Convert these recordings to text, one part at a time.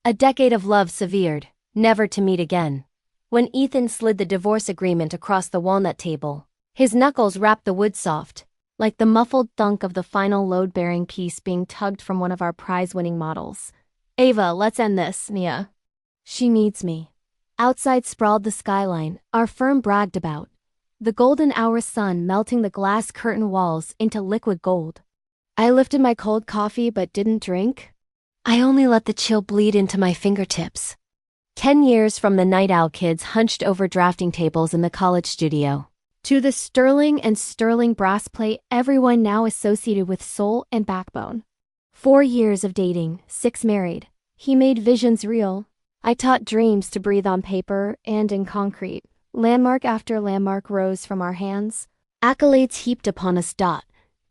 A decade of love severed, never to meet again. When Ethan slid the divorce agreement across the walnut table, his knuckles rapped the wood soft, like the muffled thunk of the final load-bearing piece being tugged from one of our prize-winning models. "Ava, let's end this, Mia. She needs me." Outside sprawled the skyline our firm bragged about, the golden hour sun melting the glass curtain walls into liquid gold. I lifted my cold coffee but didn't drink. I only let the chill bleed into my fingertips. 10 years from the night owl kids hunched over drafting tables in the college studio, to the sterling and sterling brass plate everyone now associated with soul and backbone. 4 years of dating, 6 married. He made visions real. I taught dreams to breathe on paper and in concrete. Landmark after landmark rose from our hands. Accolades heaped upon us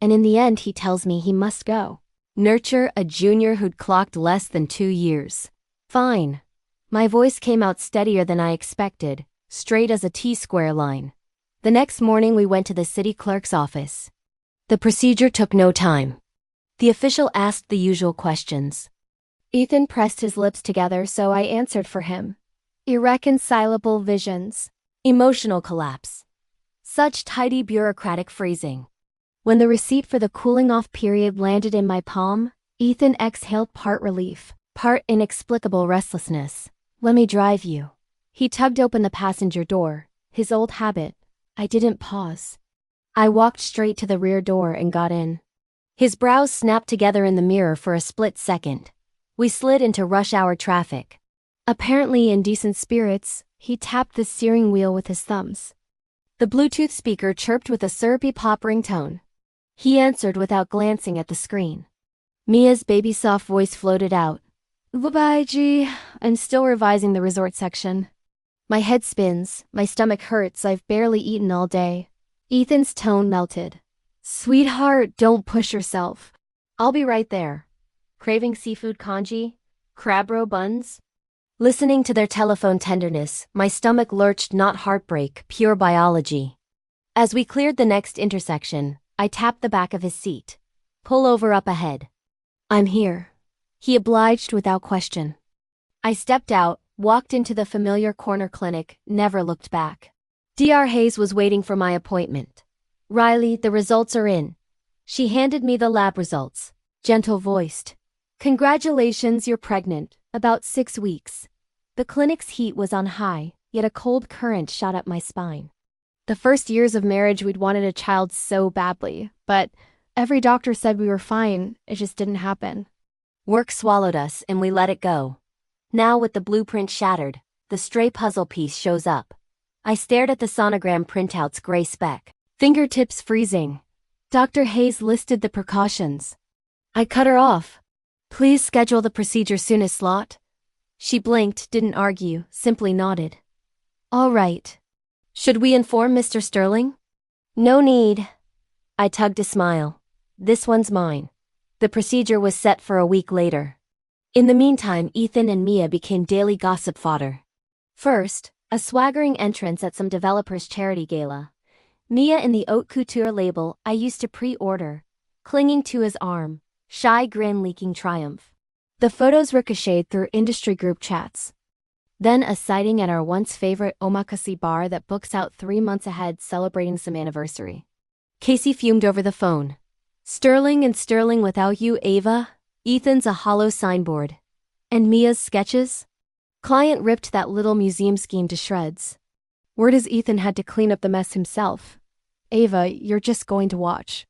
and in the end he tells me he must go. Nurture a junior who'd clocked less than 2 years. Fine. My voice came out steadier than I expected, straight as a T-square line. The next morning we went to the city clerk's office. The procedure took no time. The official asked the usual questions. Ethan pressed his lips together so I answered for him. Irreconcilable visions. Emotional collapse. Such tidy bureaucratic phrasing. When the receipt for the cooling-off period landed in my palm, Ethan exhaled part relief, part inexplicable restlessness. "Let me drive you." He tugged open the passenger door, his old habit. I didn't pause. I walked straight to the rear door and got in. His brows snapped together in the mirror for a split second. We slid into rush-hour traffic. Apparently in decent spirits, he tapped the steering wheel with his thumbs. The Bluetooth speaker chirped with a syrupy pop ringtone. He answered without glancing at the screen. Mia's baby-soft voice floated out. "Bye-bye, G. I'm still revising the resort section." My head spins, my stomach hurts, I've barely eaten all day. Ethan's tone melted. "Sweetheart, don't push yourself. I'll be right there." Craving seafood congee? Crab roe buns? Listening to their telephone tenderness, my stomach lurched, not heartbreak, pure biology. As we cleared the next intersection, I tapped the back of his seat. "Pull over up ahead." "I'm here." He obliged without question. I stepped out, walked into the familiar corner clinic, never looked back. Dr. Hayes was waiting for my appointment. "Riley, the results are in." She handed me the lab results, gentle-voiced. "Congratulations, you're pregnant, about 6 weeks." The clinic's heat was on high, yet a cold current shot up my spine. The first years of marriage we'd wanted a child so badly, but every doctor said we were fine, it just didn't happen. Work swallowed us and we let it go. Now with the blueprint shattered, the stray puzzle piece shows up. I stared at the sonogram printout's gray speck, fingertips freezing. Dr. Hayes listed the precautions. I cut her off. "Please schedule the procedure soonest slot." She blinked, didn't argue, simply nodded. "All right. Should we inform Mr. Sterling?" "No need." I tugged a smile. "This one's mine." The procedure was set for a week later. In the meantime, Ethan and Mia became daily gossip fodder. First, a swaggering entrance at some developer's charity gala. Mia in the haute couture label I used to pre-order, clinging to his arm, shy grin leaking triumph. The photos ricocheted through industry group chats. Then a sighting at our once-favorite omakase bar that books out 3 months ahead celebrating some anniversary. Casey fumed over the phone. "Sterling and Sterling without you, Ava. Ethan's a hollow signboard. And Mia's sketches?" Client ripped that little museum scheme to shreds. Word is Ethan had to clean up the mess himself. "Ava, you're just going to watch."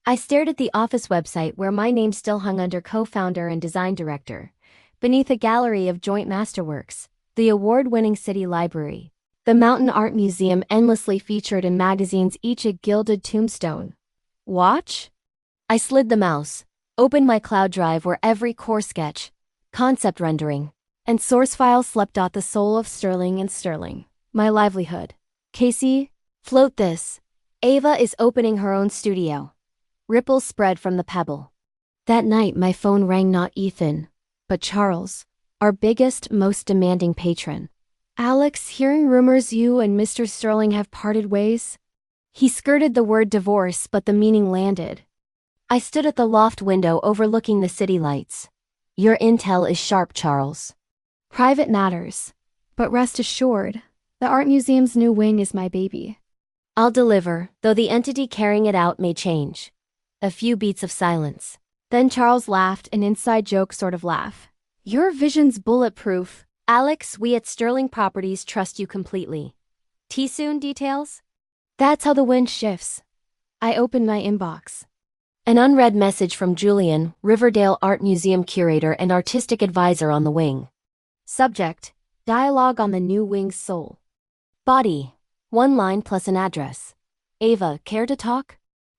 I stared at the office website where my name still hung under co-founder and design director, beneath a gallery of joint masterworks, the award-winning city library, the Mountain Art Museum endlessly featured in magazines, each a gilded tombstone. Watch? I slid the mouse, opened my cloud drive where every core sketch, concept rendering, and source file slept. The soul of Sterling and Sterling, my livelihood. "Casey, float this. Ava is opening her own studio." Ripples spread from the pebble. That night my phone rang, not Ethan, but Charles, our biggest, most demanding patron. "Alex, hearing rumors you and Mr. Sterling have parted ways?" He skirted the word divorce, but the meaning landed. I stood at the loft window overlooking the city lights. "Your intel is sharp, Charles." Private matters. But rest assured, the art museum's new wing is my baby. I'll deliver, though the entity carrying it out may change. A few beats of silence. Then Charles laughed, an inside joke sort of laugh. Your vision's bulletproof. Alex, we at Sterling Properties trust you completely. Tea soon details? That's how the wind shifts. I opened my inbox. An unread message from Julian, Riverdale Art Museum curator and artistic advisor on the wing. Subject: dialogue on the new wing's soul. Body: 1 line plus an address. Ava, care to talk?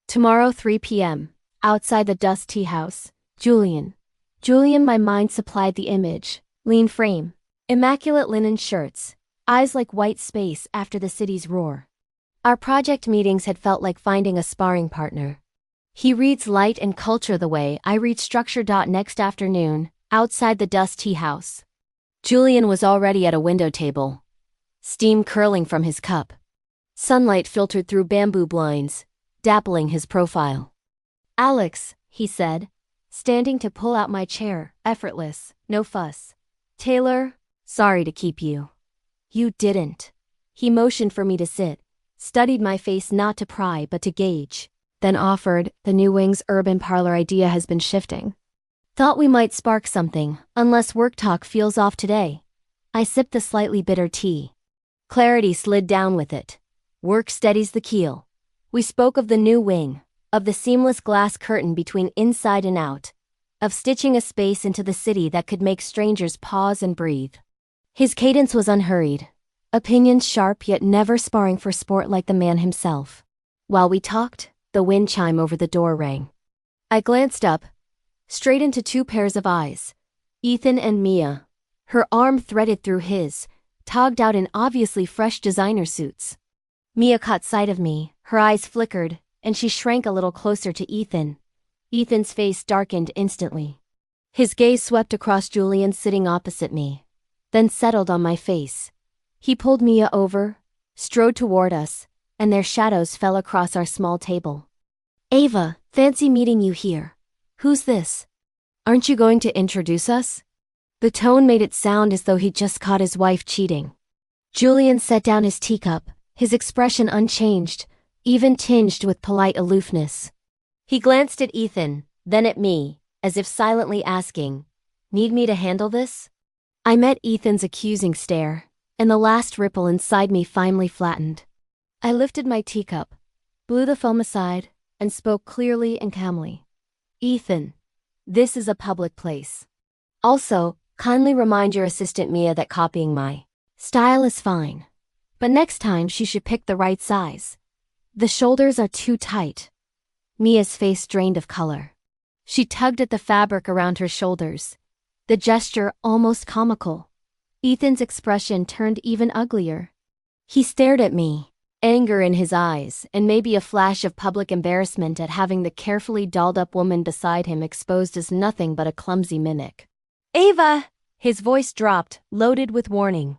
Tomorrow 3 p.m. Outside the Dust Tea House. Julian. Julian, my mind supplied the image. Lean frame. Immaculate linen shirts. Eyes like white space after the city's roar. Our project meetings had felt like finding a sparring partner. He reads light and culture the way I read structure. Next afternoon, outside the Dust Tea House. Julian was already at a window table. Steam curling from his cup. Sunlight filtered through bamboo blinds, dappling his profile. Alex, he said, standing to pull out my chair, effortless, no fuss. Taylor, sorry to keep you. You didn't. He motioned for me to sit, studied my face not to pry but to gauge, then offered, the new wing's urban parlor idea has been shifting. Thought we might spark something, unless work talk feels off today. I sipped the slightly bitter tea. Clarity slid down with it. Work steadies the keel. We spoke of the new wing, of the seamless glass curtain between inside and out, of stitching a space into the city that could make strangers pause and breathe. His cadence was unhurried, opinions sharp yet never sparring for sport like the man himself. While we talked, the wind chime over the door rang. I glanced up, straight into 2 pairs of eyes. Ethan and Mia. Her arm threaded through his, togged out in obviously fresh designer suits. Mia caught sight of me, her eyes flickered, and she shrank a little closer to Ethan. Ethan's face darkened instantly. His gaze swept across Julian sitting opposite me, then settled on my face. He pulled Mia over, strode toward us, and their shadows fell across our small table. Ava, fancy meeting you here. Who's this? Aren't you going to introduce us? The tone made it sound as though he'd just caught his wife cheating. Julian set down his teacup, his expression unchanged, even tinged with polite aloofness. He glanced at Ethan, then at me, as if silently asking, "Need me to handle this?" I met Ethan's accusing stare, and the last ripple inside me finally flattened. I lifted my teacup, blew the foam aside, and spoke clearly and calmly. Ethan, this is a public place. Also, kindly remind your assistant Mia that copying my style is fine. But next time she should pick the right size. The shoulders are too tight. Mia's face drained of color. She tugged at the fabric around her shoulders, the gesture almost comical. Ethan's expression turned even uglier. He stared at me, anger in his eyes, and maybe a flash of public embarrassment at having the carefully dolled-up woman beside him exposed as nothing but a clumsy mimic. Ava! His voice dropped, loaded with warning.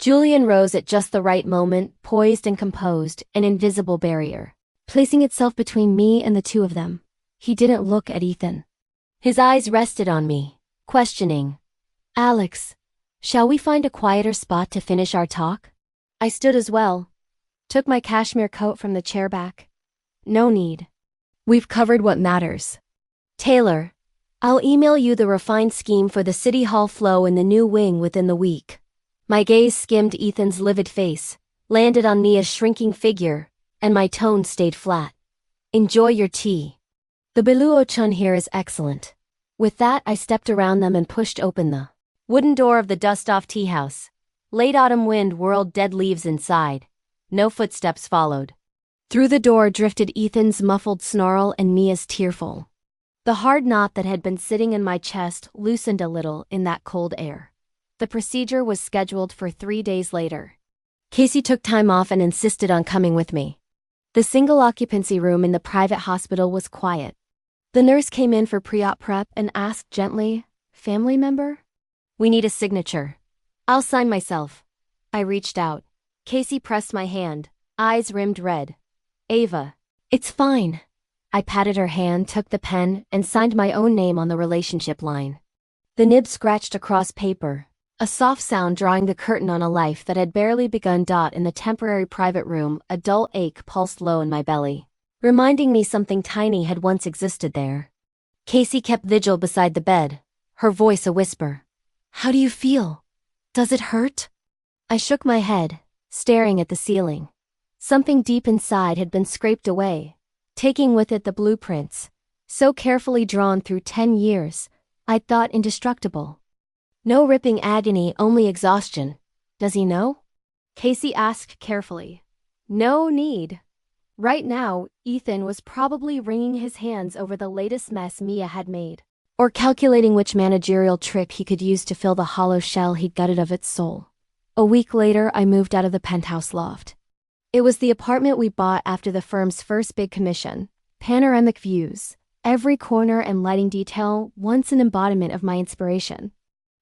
Julian rose at just the right moment, poised and composed, an invisible barrier, placing itself between me and the two of them. He didn't look at Ethan. His eyes rested on me, questioning. Alex, shall we find a quieter spot to finish our talk? I stood as well, took my cashmere coat from the chair back. No need. We've covered what matters. Taylor, I'll email you the refined scheme for the City Hall flow in the new wing within the week. My gaze skimmed Ethan's livid face, landed on Mia's shrinking figure, and my tone stayed flat. Enjoy your tea. The Biluo-chun here is excellent. With that, I stepped around them and pushed open the wooden door of the dust-off tea house. Late autumn wind whirled dead leaves inside. No footsteps followed. Through the door drifted Ethan's muffled snarl and Mia's tearful. The hard knot that had been sitting in my chest loosened a little in that cold air. The procedure was scheduled for 3 days later. Casey took time off and insisted on coming with me. The single occupancy room in the private hospital was quiet. The nurse came in for pre-op prep and asked gently, "Family member?" "We need a signature." "I'll sign myself." I reached out. Casey pressed my hand, eyes rimmed red. "Ava, it's fine." I patted her hand, took the pen, and signed my own name on the relationship line. The nib scratched across paper, A soft sound drawing the curtain on a life that had barely begun. In the temporary private room, a dull ache pulsed low in my belly, reminding me something tiny had once existed there. Casey kept vigil beside the bed, her voice a whisper. "How do you feel? Does it hurt?" I shook my head, staring at the ceiling. Something deep inside had been scraped away, taking with it the blueprints, so carefully drawn through 10 years, I'd thought indestructible. No ripping agony, only exhaustion. "Does he know?" Casey asked carefully. "No need." Right now, Ethan was probably wringing his hands over the latest mess Mia had made, or calculating which managerial trick he could use to fill the hollow shell he'd gutted of its soul. A week later, I moved out of the penthouse loft. It was the apartment we bought after the firm's first big commission. Panoramic views, every corner and lighting detail, once an embodiment of my inspiration.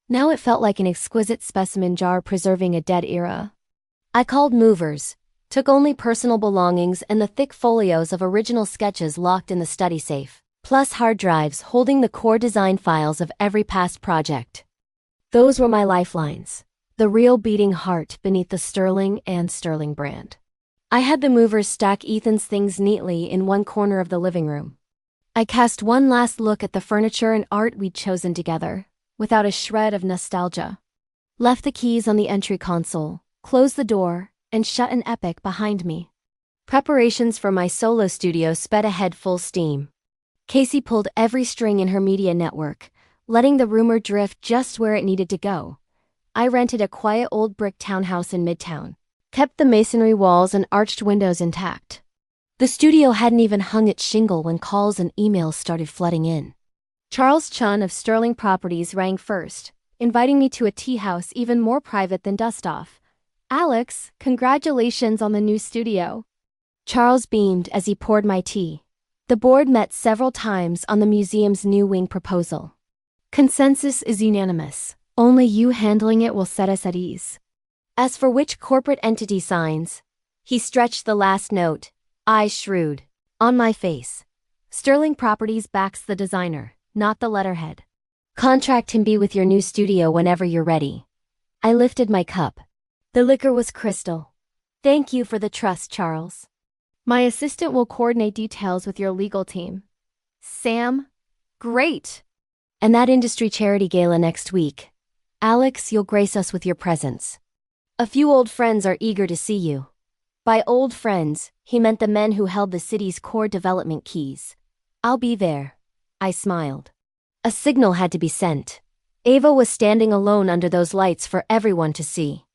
Now it felt like an exquisite specimen jar preserving a dead era. I called movers, took only personal belongings and the thick folios of original sketches locked in the study safe, plus hard drives holding the core design files of every past project. Those were my lifelines, the real beating heart beneath the Sterling and Sterling brand. I had the movers stack Ethan's things neatly in one corner of the living room. I cast one last look at the furniture and art we'd chosen together, without a shred of nostalgia. Left the keys on the entry console, closed the door, and shut an epic behind me. Preparations for my solo studio sped ahead full steam. Casey pulled every string in her media network, letting the rumor drift just where it needed to go. I rented a quiet old brick townhouse in Midtown, kept the masonry walls and arched windows intact. The studio hadn't even hung its shingle when calls and emails started flooding in. Charles Chun of Sterling Properties rang first, inviting me to a tea house even more private than Dustoff. "Alex, congratulations on the new studio." Charles beamed as he poured my tea. The board met several times on the museum's new wing proposal. "Consensus is unanimous. Only you handling it will set us at ease." As for which corporate entity signs, he stretched the last note, eyes shrewd. On my face. Sterling Properties backs the designer, not the letterhead. Contract him be with your new studio whenever you're ready. I lifted my cup. The liquor was crystal. "Thank you for the trust, Charles. My assistant will coordinate details with your legal team." "Sam? Great." "And that industry charity gala next week. Alex, you'll grace us with your presence. A few old friends are eager to see you." By old friends, he meant the men who held the city's core development keys. "I'll be there." I smiled. A signal had to be sent. Ava was standing alone under those lights for everyone to see.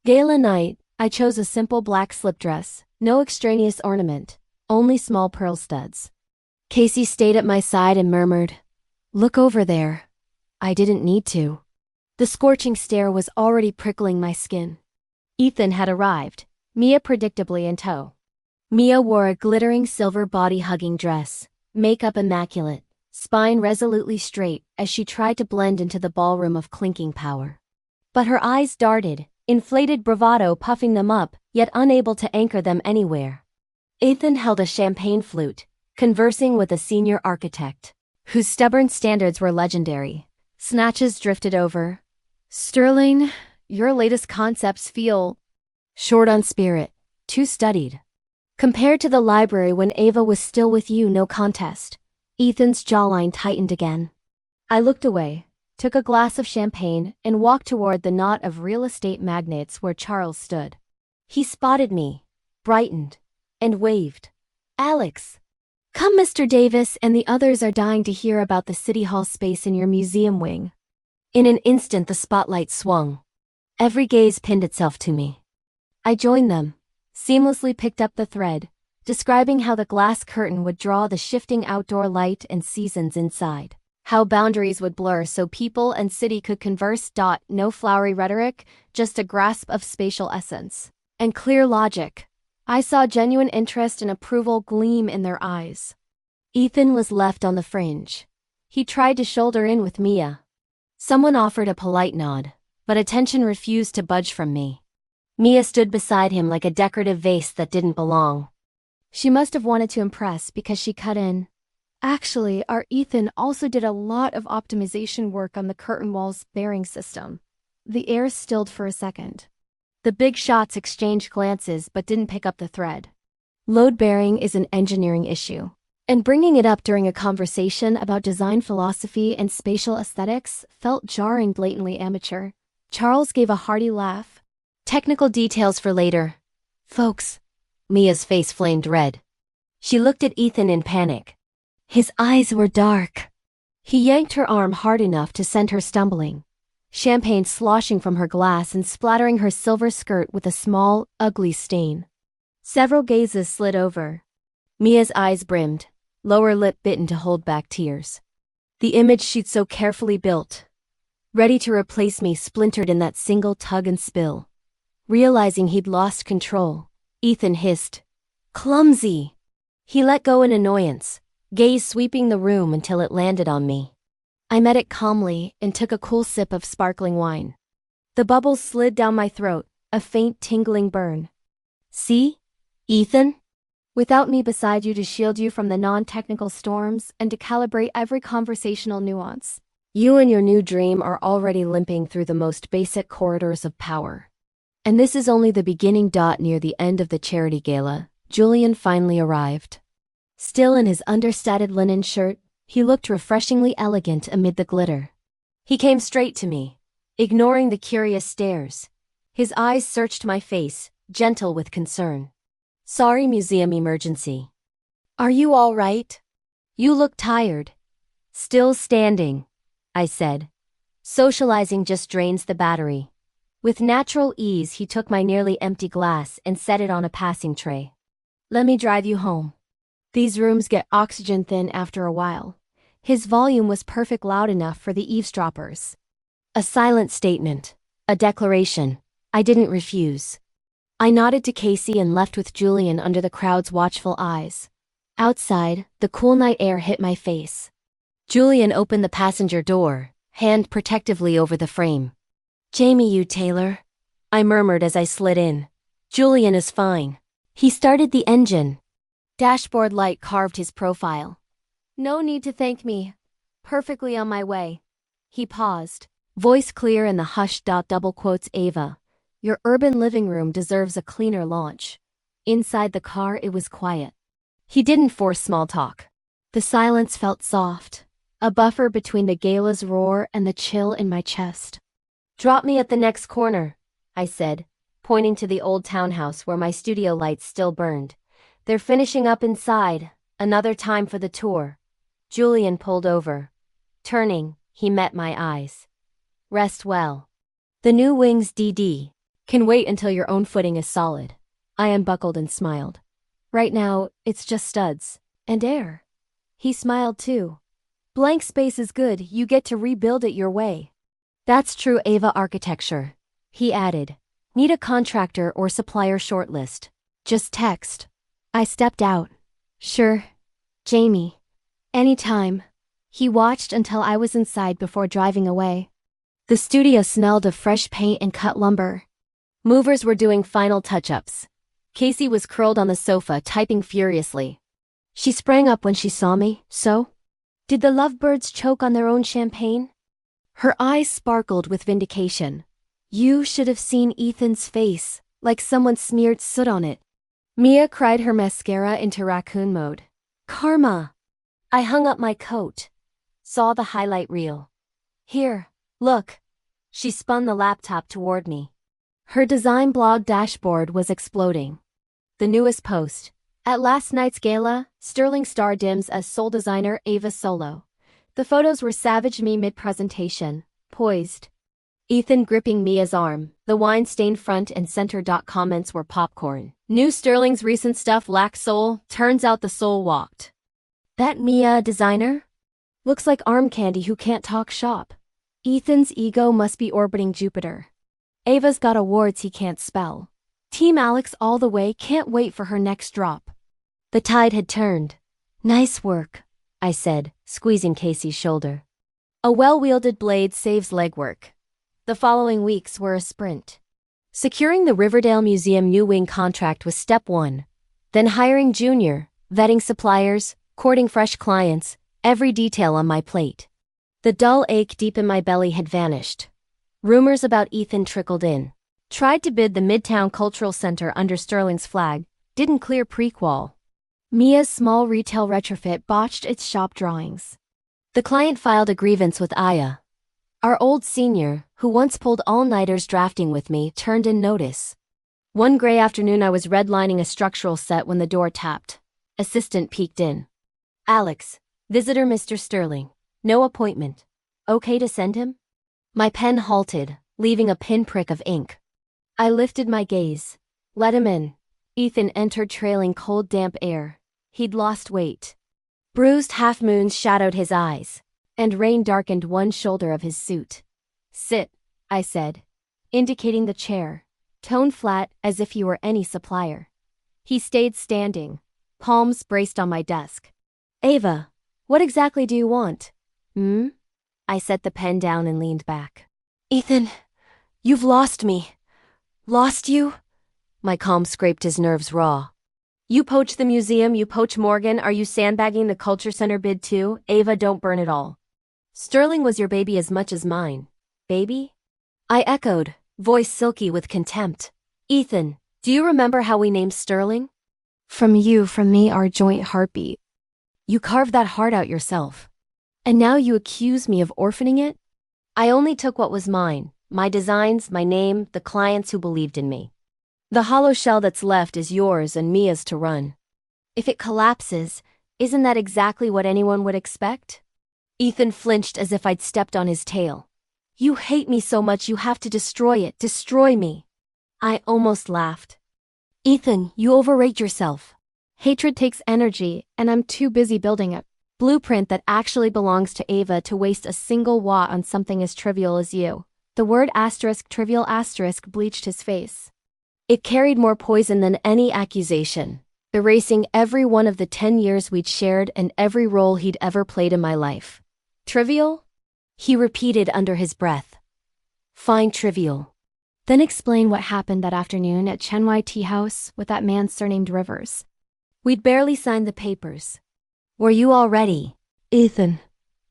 Gala night, I chose a simple black slip dress, no extraneous ornament, only small pearl studs. Casey stayed at my side and murmured, "Look over there." I didn't need to. The scorching stare was already prickling my skin. Ethan had arrived, Mia predictably in tow. Mia wore a glittering silver body-hugging dress, makeup immaculate, spine resolutely straight as she tried to blend into the ballroom of clinking power. But her eyes darted, inflated bravado puffing them up, yet unable to anchor them anywhere. Ethan held a champagne flute, conversing with a senior architect, whose stubborn standards were legendary. Snatches drifted over. "Sterling, your latest concepts feel short on spirit, too studied. Compared to the library when Ava was still with you, no contest." Ethan's jawline tightened again. I looked away, took a glass of champagne, and walked toward the knot of real estate magnates where Charles stood. He spotted me, brightened, and waved. "Alex, come. Mr. Davis and the others are dying to hear about the City Hall space in your museum wing." In an instant the spotlight swung. Every gaze pinned itself to me. I joined them, seamlessly picked up the thread, describing how the glass curtain would draw the shifting outdoor light and seasons inside. How boundaries would blur so people and city could converse. No flowery rhetoric, just a grasp of spatial essence. And clear logic. I saw genuine interest and approval gleam in their eyes. Ethan was left on the fringe. He tried to shoulder in with Mia. Someone offered a polite nod, but attention refused to budge from me. Mia stood beside him like a decorative vase that didn't belong. She must have wanted to impress because she cut in. "Actually, our Ethan also did a lot of optimization work on the curtain wall's bearing system. The air stilled for a second. The big shots exchanged glances but didn't pick up the thread. Load bearing is an engineering issue. And bringing it up during a conversation about design philosophy and spatial aesthetics felt jarring, blatantly amateur. Charles gave a hearty laugh. Technical details for later, folks. Mia's face flamed red. She looked at Ethan in panic. His eyes were dark. He yanked her arm hard enough to send her stumbling, champagne sloshing from her glass and splattering her silver skirt with a small, ugly stain. Several gazes slid over. Mia's eyes brimmed, lower lip bitten to hold back tears. The image she'd so carefully built, ready to replace me, splintered in that single tug and spill. Realizing he'd lost control, Ethan hissed, "Clumsy!" He let go in annoyance, gaze sweeping the room until it landed on me. I met it calmly and took a cool sip of sparkling wine. The bubbles slid down my throat, a faint tingling burn. See, Ethan? Without me beside you to shield you from the non-technical storms and to calibrate every conversational nuance, you and your new dream are already limping through the most basic corridors of power. And this is only the beginning. Near the end of the charity gala, Julian finally arrived. Still in his understated linen shirt, he looked refreshingly elegant amid the glitter. He came straight to me, ignoring the curious stares. His eyes searched my face, gentle with concern. "Sorry, museum emergency. Are you all right? You look tired." "Still standing," I said. "Socializing just drains the battery." With natural ease, he took my nearly empty glass and set it on a passing tray. "Let me drive you home. These rooms get oxygen thin after a while." His volume was perfect, loud enough for the eavesdroppers. A silent statement, a declaration. I didn't refuse. I nodded to Casey and left with Julian under the crowd's watchful eyes. Outside, the cool night air hit my face. Julian opened the passenger door, hand protectively over the frame. "Jamie, you Taylor," I murmured as I slid in. "Julian is fine." He started the engine. Dashboard light carved his profile. "No need to thank me. Perfectly on my way." He paused, voice clear in the hushed double quotes. "Ava, your urban living room deserves a cleaner launch." Inside the car it was quiet. He didn't force small talk. The silence felt soft, a buffer between the gala's roar and the chill in my chest. "Drop me at the next corner," I said, pointing to the old townhouse where my studio lights still burned. "They're finishing up inside, another time for the tour." Julian pulled over. Turning, he met my eyes. "Rest well. The new wings DD can wait until your own footing is solid." I unbuckled and smiled. "Right now, it's just studs and air." He smiled too. "Blank space is good, you get to rebuild it your way." "That's true Ava architecture," he added. "Need a contractor or supplier shortlist? Just text." I stepped out. "Sure, Jamie. Anytime." He watched until I was inside before driving away. The studio smelled of fresh paint and cut lumber. Movers were doing final touch-ups. Casey was curled on the sofa typing furiously. She sprang up when she saw me. "So? Did the lovebirds choke on their own champagne?" Her eyes sparkled with vindication. "You should have seen Ethan's face, like someone smeared soot on it." Mia cried her mascara into raccoon mode. "Karma." I hung up my coat. Saw the highlight reel. "Here, look." She spun the laptop toward me. Her design blog dashboard was exploding. The newest post. At last night's gala, Sterling star dims as sole designer Ava Solo. The photos were savage me mid-presentation, poised. Ethan gripping Mia's arm, the wine-stained front and center. Comments were popcorn. "New Sterling's recent stuff lacks soul, turns out the soul walked." "That Mia designer? Looks like arm candy who can't talk shop." "Ethan's ego must be orbiting Jupiter." "Ava's got awards he can't spell." "Team Alex all the way, can't wait for her next drop." The tide had turned. "Nice work," I said, squeezing Casey's shoulder. A well-wielded blade saves legwork. The following weeks were a sprint. Securing the Riverdale Museum new wing contract was step one. Then hiring Junior, vetting suppliers, courting fresh clients, every detail on my plate. The dull ache deep in my belly had vanished. Rumors about Ethan trickled in. Tried to bid the Midtown Cultural Center under Sterling's flag, didn't clear prequal. Mia's small retail retrofit botched its shop drawings. The client filed a grievance with Aya. Our old senior, who once pulled all-nighters drafting with me, turned in notice. One gray afternoon I was redlining a structural set when the door tapped. Assistant peeked in. Alex, visitor Mr. Sterling. No appointment. Okay to send him? My pen halted, leaving a pinprick of ink. I lifted my gaze. Let him in. Ethan entered trailing cold damp air. He'd lost weight. Bruised half-moons shadowed his eyes, and rain darkened one shoulder of his suit. Sit, I said, indicating the chair, tone flat as if he were any supplier. He stayed standing, palms braced on my desk. Ava, what exactly do you want? I set the pen down and leaned back. Ethan, you've lost me. Lost you? My calm scraped his nerves raw. You poach the museum, you poach Morgan, are you sandbagging the Culture Center bid too? Ava, don't burn it all. Sterling was your baby as much as mine. Baby? I echoed, voice silky with contempt. Ethan, do you remember how we named Sterling? From you, from me, our joint heartbeat. You carved that heart out yourself. And now you accuse me of orphaning it? I only took what was mine, my designs, my name, the clients who believed in me. The hollow shell that's left is yours and Mia's to run. If it collapses, isn't that exactly what anyone would expect? Ethan flinched as if I'd stepped on his tail. You hate me so much you have to destroy it, destroy me. I almost laughed. Ethan, you overrate yourself. Hatred takes energy, and I'm too busy building a blueprint that actually belongs to Ava to waste a single watt on something as trivial as you. The word asterisk trivial asterisk bleached his face. It carried more poison than any accusation, erasing every one of the 10 years we'd shared and every role he'd ever played in my life. Trivial? He repeated under his breath. Fine, trivial. Then explain what happened that afternoon at Chenwai Tea House with that man surnamed Rivers. We'd barely signed the papers. Were you all ready? Ethan.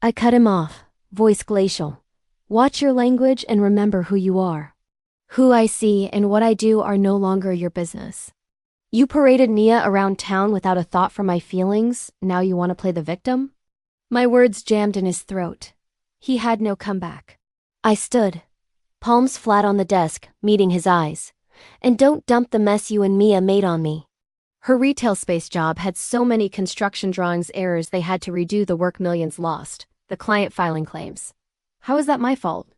I cut him off, voice glacial. Watch your language and remember who you are. Who I see and what I do are no longer your business. You paraded Mia around town without a thought for my feelings, now you want to play the victim? My words jammed in his throat. He had no comeback. I stood, palms flat on the desk, meeting his eyes. And don't dump the mess you and Mia made on me. Her retail space job had so many construction drawings errors they had to redo the work millions lost, the client filing claims. How is that my fault?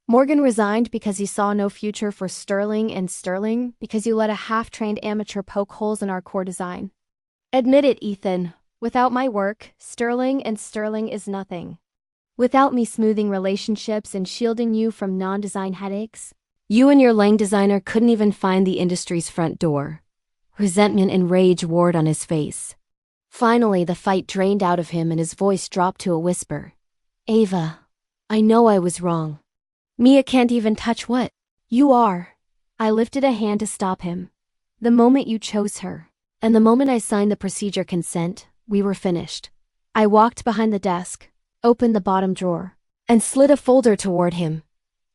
Morgan resigned because he saw no future for Sterling and Sterling because you let a half-trained amateur poke holes in our core design. Admit it, Ethan. Without my work, Sterling and Sterling is nothing. Without me smoothing relationships and shielding you from non-design headaches, you and your Lang designer couldn't even find the industry's front door. Resentment and rage warred on his face. Finally, the fight drained out of him and his voice dropped to a whisper. Ava, I know I was wrong. Mia can't even touch what? You are. I lifted a hand to stop him. The moment you chose her, and the moment I signed the procedure consent, we were finished. I walked behind the desk, opened the bottom drawer, and slid a folder toward him.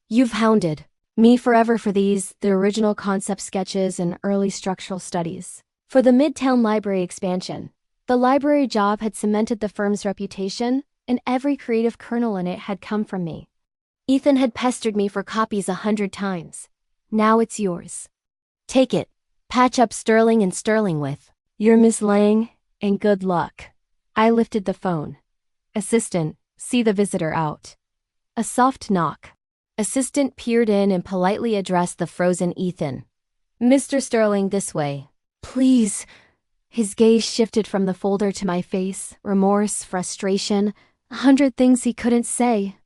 You've hounded me forever for these, the original concept sketches and early structural studies. For the Midtown Library expansion. The library job had cemented the firm's reputation, and every creative kernel in it had come from me. Ethan had pestered me for copies 100 times. Now it's yours. Take it. Patch up Sterling and Sterling with your Miss Lang, and good luck. I lifted the phone. Assistant, see the visitor out. A soft knock. Assistant peered in and politely addressed the frozen Ethan. Mr. Sterling, this way. Please. His gaze shifted from the folder to my face, remorse, frustration, 100 things he couldn't say.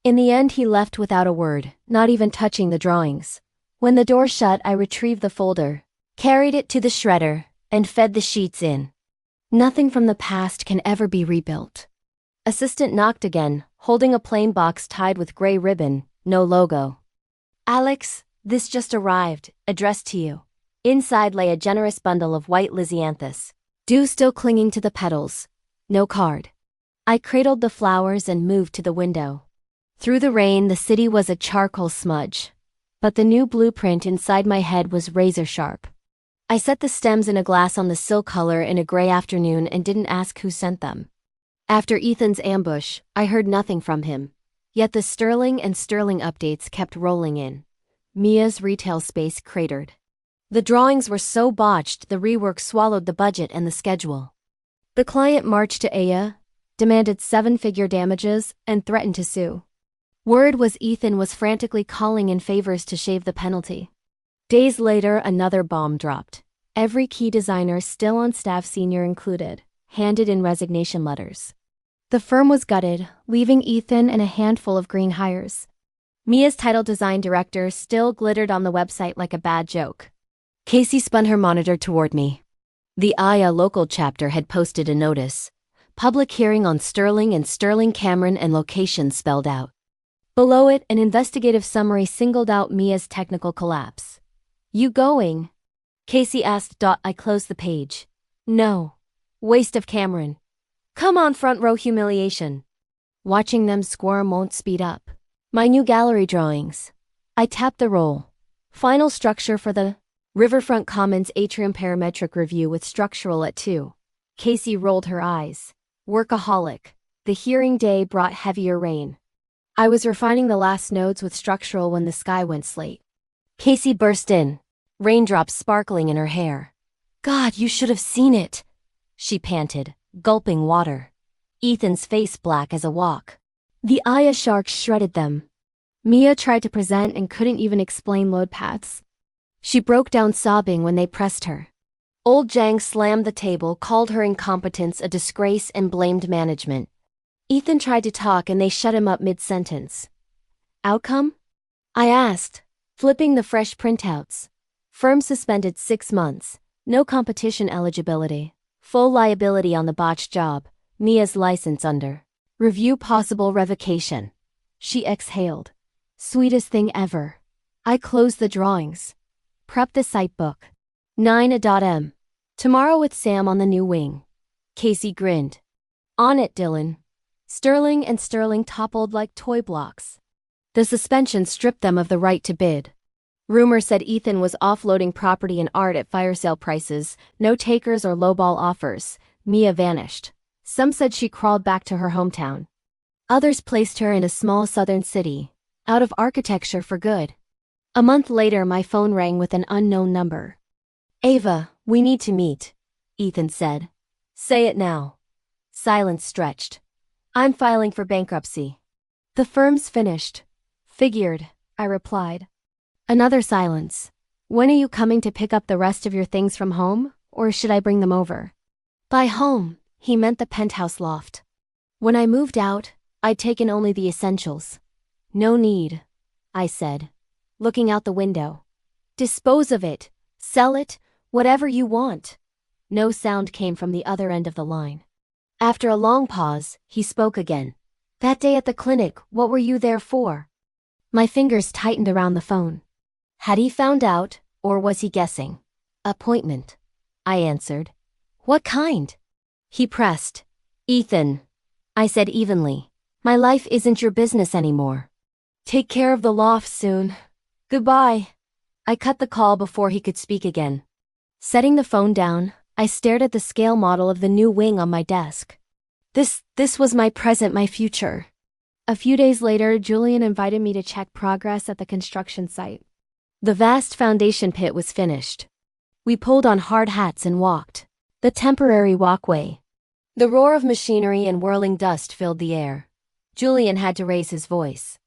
In the end, he left without a word, not even touching the drawings. When the door shut, I retrieved the folder, carried it to the shredder, and fed the sheets in. Nothing from the past can ever be rebuilt. Assistant knocked again, holding a plain box tied with gray ribbon, no logo. Alex, this just arrived, addressed to you. Inside lay a generous bundle of white lisianthus. Dew still clinging to the petals. No card. I cradled the flowers and moved to the window. Through the rain, the city was a charcoal smudge. But the new blueprint inside my head was razor sharp. I set the stems in a glass on the silk color in a gray afternoon and didn't ask who sent them. After Ethan's ambush, I heard nothing from him. Yet the Sterling and Sterling updates kept rolling in. Mia's retail space cratered. The drawings were so botched the rework swallowed the budget and the schedule. The client marched to Aya, demanded 7-figure damages, and threatened to sue. Word was Ethan was frantically calling in favors to shave the penalty. Days later, another bomb dropped. Every key designer still on staff, senior included, handed in resignation letters. The firm was gutted, leaving Ethan and a handful of green hires. Mia's title design director still glittered on the website like a bad joke. Casey spun her monitor toward me. The Aya local chapter had posted a notice. Public hearing on Sterling and Sterling Cameron and location spelled out. Below it, an investigative summary singled out Mia's technical collapse. "You going?" Casey asked. I closed the page. "No. Waste of Cameron. Come on, front row humiliation." Watching them squirm won't speed up. My new gallery drawings. I tapped the roll. Final structure for the Riverfront Commons Atrium Parametric Review with structural at 2. Casey rolled her eyes. Workaholic. The hearing day brought heavier rain. I was refining the last nodes with structural when the sky went slate. Casey burst in, raindrops sparkling in her hair. "God, you should have seen it," she panted, gulping water. Ethan's face black as a wok. The Aya sharks shredded them. Mia tried to present and couldn't even explain load paths. She broke down sobbing when they pressed her. Old Jang slammed the table, called her incompetence a disgrace, and blamed management. Ethan tried to talk and they shut him up mid-sentence. "Outcome?" I asked, flipping the fresh printouts. Firm suspended 6 months, no competition eligibility, full liability on the botched job, Mia's license under review, possible revocation. She exhaled. Sweetest thing ever. I closed the drawings. Prep the site book. 9:00 a.m. Tomorrow with Sam on the new wing. Casey grinned. On it, Dylan. Sterling and Sterling toppled like toy blocks. The suspension stripped them of the right to bid. Rumor said Ethan was offloading property and art at fire sale prices, no takers or lowball offers. Mia vanished. Some said she crawled back to her hometown. Others placed her in a small southern city, out of architecture for good. A month later, my phone rang with an unknown number. "Ava, we need to meet," Ethan said. "Say it now." Silence stretched. "I'm filing for bankruptcy." "The firm's finished." "Figured," I replied. Another silence. "When are you coming to pick up the rest of your things from home, or should I bring them over?" By home, he meant the penthouse loft. When I moved out, I'd taken only the essentials. "No need," I said, looking out the window. "Dispose of it, sell it, whatever you want." No sound came from the other end of the line. After a long pause, he spoke again. "That day at the clinic, what were you there for?" My fingers tightened around the phone. Had he found out, or was he guessing? "Appointment," I answered. "What kind?" He pressed. "Ethan," I said evenly. "My life isn't your business anymore. Take care of the loft soon. Goodbye." I cut the call before he could speak again. Setting the phone down, I stared at the scale model of the new wing on my desk. This was my present, my future. A few days later, Julian invited me to check progress at the construction site. The vast foundation pit was finished. We pulled on hard hats and walked the temporary walkway. The roar of machinery and whirling dust filled the air. Julian had to raise his voice.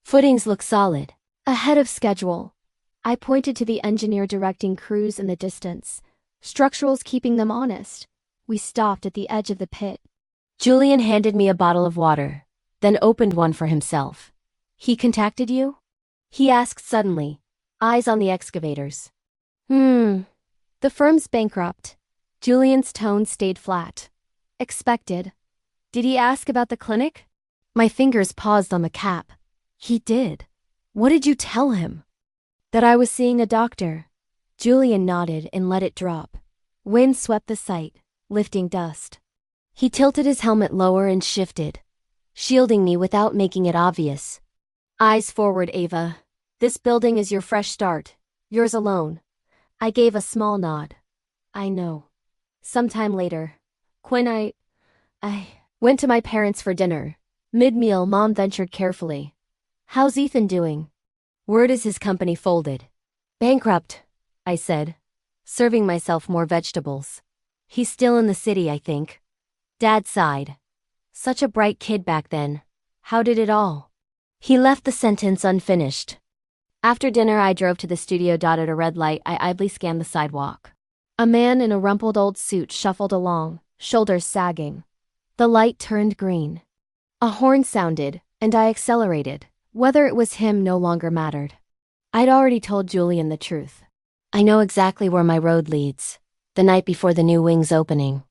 "Footings look solid. Ahead of schedule." I pointed to the engineer directing crews in the distance. "Structural's keeping them honest." We stopped at the edge of the pit. Julian handed me a bottle of water, then opened one for himself. "He contacted you?" he asked suddenly, eyes on the excavators. The firm's bankrupt." Julian's tone stayed flat. "Expected. Did he ask about the clinic?" My fingers paused on the cap. "He did. What did you tell him?" "That I was seeing a doctor." Julian nodded and let it drop. Wind swept the site, lifting dust. He tilted his helmet lower and shifted. shielding me without making it obvious. Eyes forward, Ava. This building is your fresh start. Yours alone. I gave a small nod. I know. Sometime later, when I went to my parents for dinner. Mid-meal, Mom ventured carefully. How's Ethan doing? Word is his company folded. Bankrupt, I said, serving myself more vegetables. He's still in the city, I think. Dad sighed. Such a bright kid back then. How did it all? He left the sentence unfinished. After dinner, I drove to the studio. At a red light, I idly scanned the sidewalk. A man in a rumpled old suit shuffled along, shoulders sagging. The light turned green. A horn sounded, and I accelerated. Whether it was him no longer mattered. I'd already told Julian the truth. I know exactly where my road leads. The night before the new wing's opening.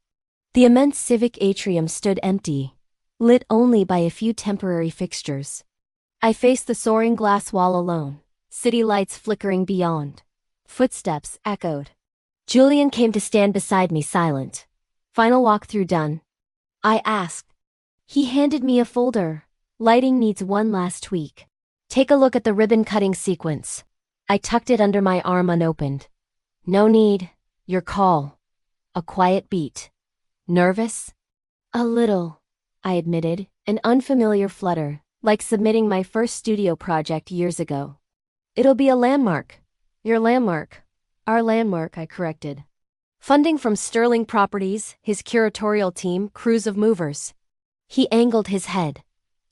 The immense civic atrium stood empty, lit only by a few temporary fixtures. I faced the soaring glass wall alone, city lights flickering beyond. Footsteps echoed. Julian came to stand beside me, silent. Final walkthrough done? I asked. He handed me a folder. Lighting needs one last tweak. Take a look at the ribbon-cutting sequence. I tucked it under my arm unopened. No need. Your call. A quiet beat. Nervous? A little, I admitted, an unfamiliar flutter, like submitting my first studio project years ago. It'll be a landmark. Your landmark. Our landmark, I corrected. Funding from Sterling Properties, his curatorial team, crews of movers. He angled his head.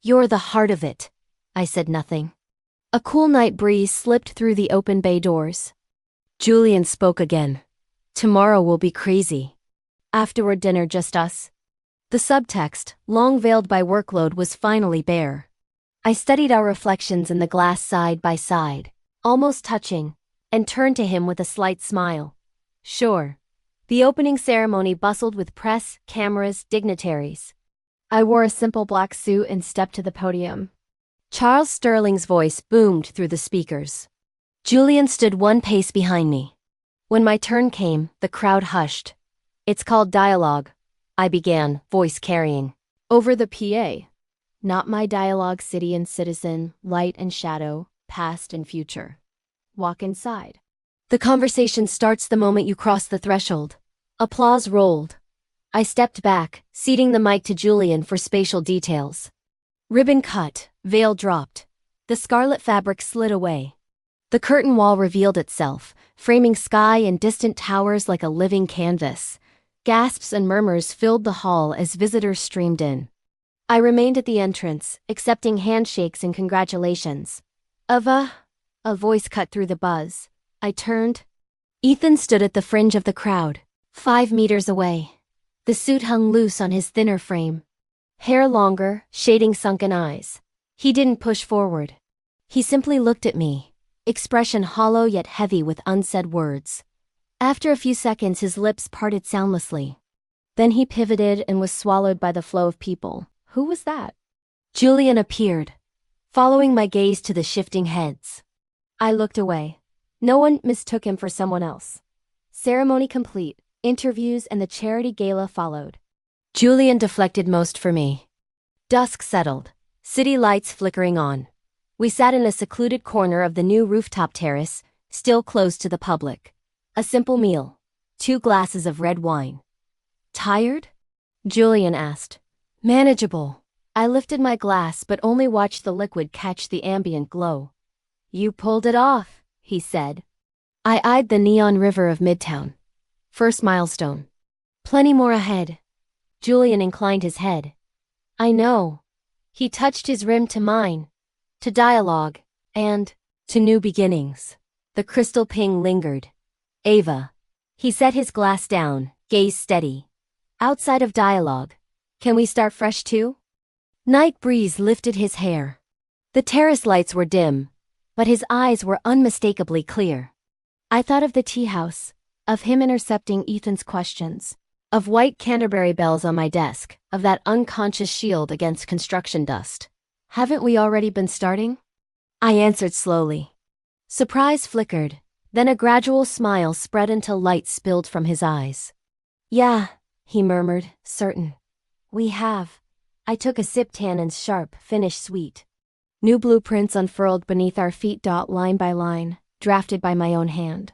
You're the heart of it. I said nothing. A cool night breeze slipped through the open bay doors. Julian spoke again. Tomorrow will be crazy. Afterward, dinner, just us. The subtext, long veiled by workload, was finally bare. I studied our reflections in the glass side by side, almost touching, and turned to him with a slight smile. Sure. The opening ceremony bustled with press, cameras, dignitaries. I wore a simple black suit and stepped to the podium. Charles Sterling's voice boomed through the speakers. Julian stood one pace behind me. When my turn came, the crowd hushed. It's called dialogue, I began, voice carrying. Over the PA. Not my dialogue, city and citizen, light and shadow, past and future. Walk inside. The conversation starts the moment you cross the threshold. Applause rolled. I stepped back, ceding the mic to Julian for spatial details. Ribbon cut, veil dropped. The scarlet fabric slid away. The curtain wall revealed itself, framing sky and distant towers like a living canvas. Gasps and murmurs filled the hall as visitors streamed in. I remained at the entrance, accepting handshakes and congratulations. Ava? A voice cut through the buzz. I turned. Ethan stood at the fringe of the crowd, 5 meters away. The suit hung loose on his thinner frame. Hair longer, shading sunken eyes. He didn't push forward. He simply looked at me, expression hollow yet heavy with unsaid words. After a few seconds, his lips parted soundlessly. Then he pivoted and was swallowed by the flow of people. Who was that? Julian appeared, following my gaze to the shifting heads. I looked away. No one mistook him for someone else. Ceremony complete, interviews and the charity gala followed. Julian deflected most for me. Dusk settled, city lights flickering on. We sat in a secluded corner of the new rooftop terrace, still closed to the public. A simple meal. 2 glasses of red wine. Tired? Julian asked. Manageable. I lifted my glass but only watched the liquid catch the ambient glow. You pulled it off, he said. I eyed the neon river of Midtown. First milestone. Plenty more ahead. Julian inclined his head. I know. He touched his rim to mine. To dialogue. And to new beginnings. The crystal ping lingered. Ava. He set his glass down, gaze steady. Outside of dialogue. Can we start fresh too? Night breeze lifted his hair. The terrace lights were dim, but his eyes were unmistakably clear. I thought of the tea house, of him intercepting Ethan's questions, of white Canterbury bells on my desk, of that unconscious shield against construction dust. Haven't we already been starting? I answered slowly. Surprise flickered, then a gradual smile spread until light spilled from his eyes. Yeah, he murmured, certain. We have. I took a sip, tannins sharp, finish sweet. New blueprints unfurled beneath our feet. Line by line, drafted by my own hand.